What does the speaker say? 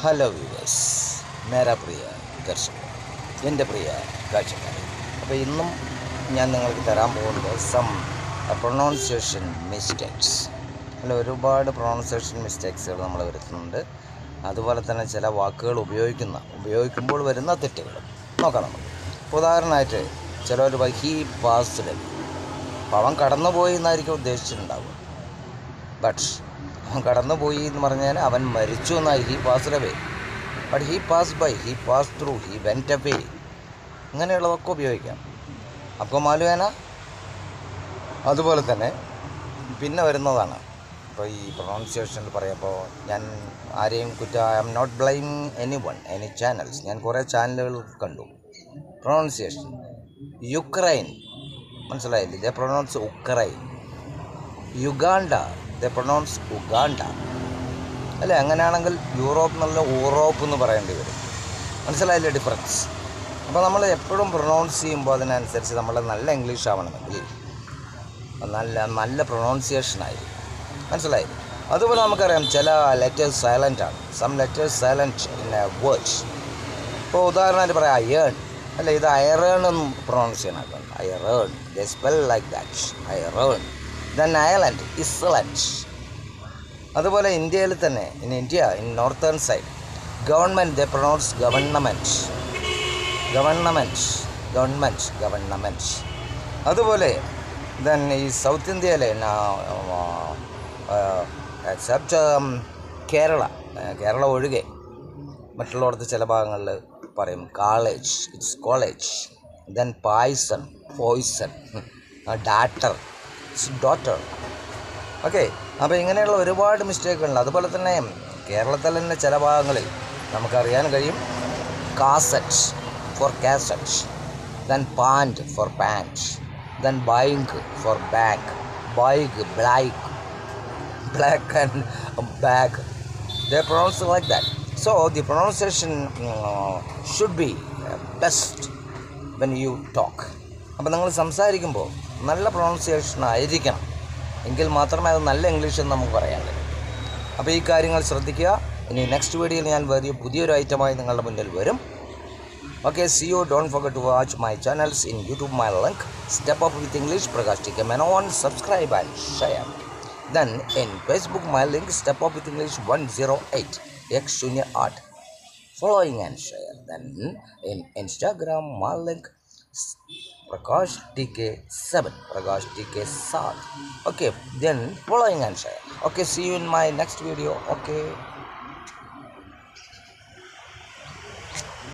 Hello viewers, മേരാ പ്രിയ ദർശകർ, എൻ്റെ പ്രിയ കാഴ്ചക്കാർ. അപ്പോൾ ഇന്നും ഞാൻ നിങ്ങൾക്ക് തരാൻ പോകുന്നത് പ്രൊണൗൺസിയേഷൻ മിസ്റ്റേക്സ്. അല്ല, ഒരുപാട് പ്രൊണൗൺസിയേഷൻ മിസ്റ്റേക്സുകൾ നമ്മൾ വരുത്തുന്നുണ്ട്. അതുപോലെ തന്നെ ചില വാക്കുകൾ ഉപയോഗിക്കുമ്പോൾ വരുന്ന തെറ്റുകൾ നോക്കാം നമുക്ക്. ഉദാഹരണമായിട്ട് ചിലർ ഹീ പാസ്ഡ്, അപ്പോൾ അവൻ കടന്നുപോയി എന്നായിരിക്കും ഉദ്ദേശിച്ചിട്ടുണ്ടാവുക. ബട്ട് അവൻ കടന്നുപോയി എന്ന് പറഞ്ഞാൽ അവൻ മരിച്ചു എന്നായി. He passed away. But he pass by, he pass through, he went away. ഇങ്ങനെയുള്ളതൊക്കെ ഉപയോഗിക്കാം. അപ്പോൾ മാലുവേന അതുപോലെ തന്നെ പിന്നെ വരുന്നതാണ്. ഇപ്പോൾ ഈ പ്രൊണൗൺസിയേഷനിൽ പറയുമ്പോൾ ഞാൻ ആരെയും I am not blaming any channels. ഞാൻ കുറേ ചാനലുകൾ കണ്ടു. പ്രൊണൗൺസിയേഷൻ യുക്രൈൻ, മനസ്സിലായില്ലേ? They pronounce Ukraine. Uganda, they pronounce Uganda. അല്ലേ? അങ്ങനെയാണെങ്കിൽ യൂറോപ്പ് എന്നുള്ള യൂറോപ്പ് എന്ന് പറയേണ്ടി വരും. മനസ്സിലായില്ലേ ഡിഫറൻസ്? അപ്പോൾ നമ്മൾ എപ്പോഴും പ്രൊണൗൺസ് ചെയ്യുമ്പോൾ അതിനനുസരിച്ച് നമ്മൾ നല്ല ഇംഗ്ലീഷ് ആവണമെങ്കിൽ നല്ല പ്രൊണൗൺസിയേഷനായി. മനസ്സിലായി? അതുപോലെ നമുക്കറിയാം ചില ലെറ്റേഴ്സ് സൈലൻ്റ് ആണ്. Some letters silent in a words. ഇപ്പോൾ ഉദാഹരണമായിട്ട് പറയാം അയേൺ. അല്ല, ഇത് അയറേൺ എന്ന് പ്രൊണൗൺസ് ചെയ്യണം. Iron, they spell like that. Iron. Then Ireland, island. അതുപോലെ ഇന്ത്യയിൽ തന്നെ in northern side government, they pronounce government. അതുപോലെ ദെൻ ഈ സൗത്ത് ഇന്ത്യയിലെ എക്സെപ്റ്റ് കേരള ഒഴികെ മറ്റുള്ളവർക്ക് ചില ഭാഗങ്ങളിൽ പറയും college, it's college. Then poison, daughter, it's daughter. Okay. അപ്പോൾ ഇങ്ങനെയുള്ള ഒരുപാട് മിസ്റ്റേക്കുകളുണ്ട്. അതുപോലെ തന്നെ കേരളത്തിൽ തന്നെ ചില ഭാഗങ്ങളിൽ നമുക്കറിയാൻ കഴിയും cassette for cassette, then pant for pant, then bank for bank, bike black and bag. They pronounce like that. So the pronunciation should be best when you talk. അപ്പോൾ നിങ്ങൾ സംസാരിക്കുമ്പോൾ നല്ല പ്രൊണൗൺസിയേഷൻ ആയിരിക്കണം. എങ്കിൽ മാത്രമേ അത് നല്ല ഇംഗ്ലീഷ് എന്ന് നമുക്ക് പറയാൻ കഴിയും. അപ്പോൾ ഈ കാര്യങ്ങൾ ശ്രദ്ധിക്കുക. ഇനി നെക്സ്റ്റ് വീഡിയോയിൽ ഞാൻ പുതിയൊരു ഐറ്റമായി നിങ്ങളുടെ മുന്നിൽ വരും. Okay, see you. Don't forget to watch my channels in YouTube. My link Step Up with English Prakash TK Menon. Subscribe and share. Then in Facebook my link Step Up with English 108 X08. Following and share. Then in Instagram my link Prakash TK7. Okay, then following and share. Okay, see you in my next video. Okay.